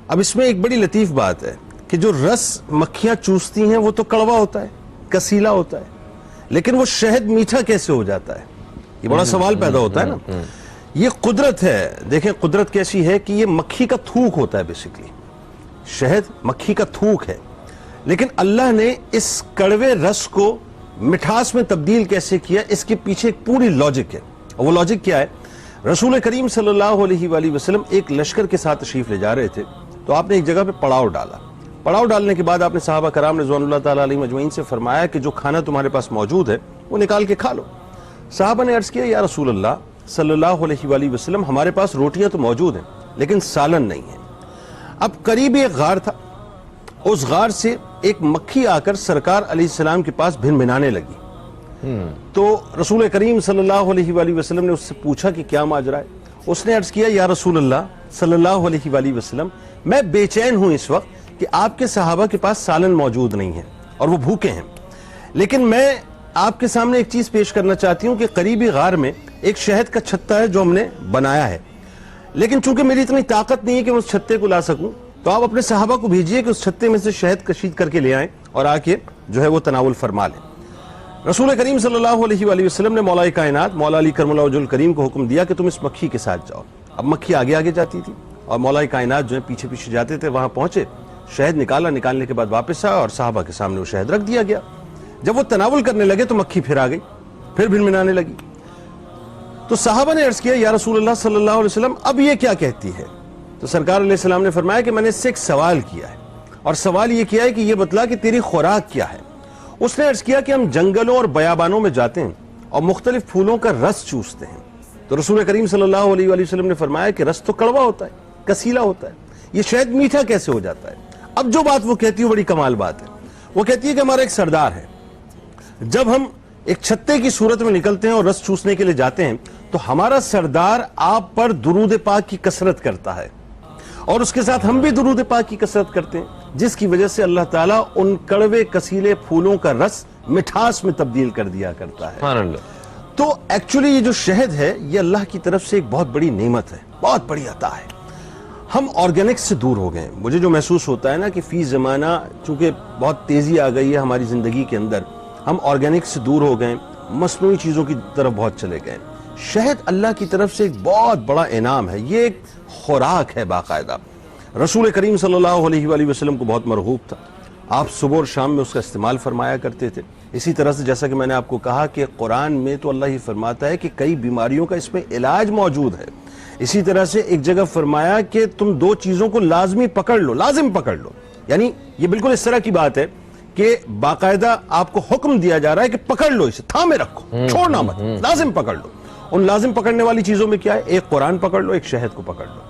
اب اس میں ایک بڑی لطیف بات ہے کہ جو رس مکھیاں چوستی ہیں وہ تو کڑوا ہوتا ہے، کسیلا ہوتا ہے، لیکن وہ شہد میٹھا کیسے ہو جاتا ہے؟ یہ بڑا سوال پیدا ہوتا ہے نا۔ یہ قدرت ہے، دیکھیں قدرت کیسی ہے کہ یہ مکھی کا تھوک ہوتا ہے، بیسیکلی شہد مکھی کا تھوک ہے، لیکن اللہ نے اس کڑوے رس کو مٹھاس میں تبدیل کیسے کیا، اس کے پیچھے ایک پوری لاجک ہے۔ اور وہ لاجک کیا ہے؟ رسول کریم صلی اللہ علیہ وآلہ وسلم ایک لشکر کے ساتھ تشریف لے جا رہے تھے، تو آپ نے ایک جگہ پہ پڑاؤ ڈالا۔ پڑاؤ ڈالنے کے بعد آپ نے صحابہ کرام رضوان اللہ تعالیٰ علیہ مجمعین سے فرمایا کہ جو کھانا تمہارے پاس موجود ہے وہ نکال کے کھا لو۔ صحابہ نے عرض کیا یا رسول اللہ صلی اللہ علیہ وآلہ وسلم، ہمارے پاس روٹیاں تو موجود ہیں لیکن سالن نہیں ہے۔ اب قریب ایک غار تھا، اس غار سے ایک مکھی آ کر سرکار علیہ السلام کے پاس بھن بھنانے لگی۔ تو رسول کریم صلی اللہ علیہ وآلہ وسلم نے اس سے پوچھا کہ کیا ماجرا ہے؟ اس نے عرض کیا یا رسول اللہ صلی اللہ علیہ وآلہ وسلم، میں بے چین ہوں اس وقت کہ آپ کے صحابہ کے پاس سالن موجود نہیں ہے اور وہ بھوکے ہیں، لیکن میں آپ کے سامنے ایک چیز پیش کرنا چاہتی ہوں کہ قریبی غار میں ایک شہد کا چھتا ہے جو ہم نے بنایا ہے، لیکن چونکہ میری اتنی طاقت نہیں ہے کہ میں اس چھتے کو لا سکوں، تو آپ اپنے صحابہ کو بھیجئے کہ اس چھتے میں سے شہد کشید کر کے لے آئیں اور آ کے جو ہے وہ تناول فرما لیں۔ رسول کریم صلی اللہ علیہ وآلہ وسلم نے مولا کائنات مولا علی کرم اللہ وجہ الکریم کو حکم دیا کہ تم اس مکھی کے ساتھ جاؤ۔ اب مکھی آگے آگے جاتی تھی اور مولا کائنات جو ہے پیچھے پیچھے جاتے تھے، وہاں پہنچے، شہد نکالا، نکالنے کے بعد واپس آیا اور صحابہ کے سامنے وہ شہد رکھ دیا گیا۔ جب وہ تناول کرنے لگے تو مکھی پھر آ گئی، پھر بھنبھنانے لگی۔ تو صحابہ نے عرض کیا یا رسول اللہ صلی اللہ علیہ وسلم اب یہ کیا کہتی ہے؟ تو سرکار علیہ السلام نے فرمایا کہ میں نے اس سے ایک سوال کیا ہے، اور سوال یہ کیا ہے کہ یہ بتلا کہ تیری خوراک کیا ہے۔ اس نے عرض کیا کہ ہم جنگلوں اور بیابانوں میں جاتے ہیں اور مختلف پھولوں کا رس چوستے ہیں۔ تو رسول کریم صلی اللہ علیہ وآلہ وسلم نے فرمایا کہ رس تو کڑوا ہوتا ہے، کسیلا ہوتا ہے، یہ شہد میٹھا کیسے ہو جاتا ہے؟ اب جو بات وہ کہتی ہے بڑی کمال بات ہے، وہ کہتی ہے کہ ہمارا ایک سردار ہے، جب ہم ایک چھتے کی صورت میں نکلتے ہیں اور رس چوسنے کے لیے جاتے ہیں تو ہمارا سردار آپ پر درود پاک کی کثرت کرتا ہے، اور اس کے ساتھ ہم بھی درود پاک کی کثرت کرتے ہیں، جس کی وجہ سے اللہ تعالیٰ ان کڑوے کسیلے پھولوں کا رس مٹھاس میں تبدیل کر دیا کرتا ہے۔ سبحان اللہ۔ تو ایکچولی یہ جو شہد ہے یہ اللہ کی طرف سے ایک بہت بڑی نعمت ہے، بہت بڑی عطا ہے۔ ہم آرگینک سے دور ہو گئے، مجھے جو محسوس ہوتا ہے نا کہ فی زمانہ چونکہ بہت تیزی آ گئی ہے ہماری زندگی کے اندر، ہم آرگینک سے دور ہو گئے، مصنوعی چیزوں کی طرف بہت چلے گئے۔ شہد اللہ کی طرف سے ایک بہت بڑا انعام ہے، یہ ایک خوراک ہے باقاعدہ۔ رسول کریم صلی اللہ علیہ وآلہ وسلم کو بہت مرغوب تھا، آپ صبح اور شام میں اس کا استعمال فرمایا کرتے تھے۔ اسی طرح سے جیسا کہ میں نے آپ کو کہا کہ قرآن میں تو اللہ ہی فرماتا ہے کہ کئی بیماریوں کا اس میں علاج موجود ہے۔ اسی طرح سے ایک جگہ فرمایا کہ تم دو چیزوں کو لازمی پکڑ لو، لازم پکڑ لو، یعنی یہ بالکل اس طرح کی بات ہے کہ باقاعدہ آپ کو حکم دیا جا رہا ہے کہ پکڑ لو، اسے تھامے رکھو، چھوڑنا مت، لازم پکڑ لو۔ ان لازم پکڑنے والی چیزوں میں کیا ہے؟ ایک قرآن پکڑ لو، ایک شہد کو پکڑ لو۔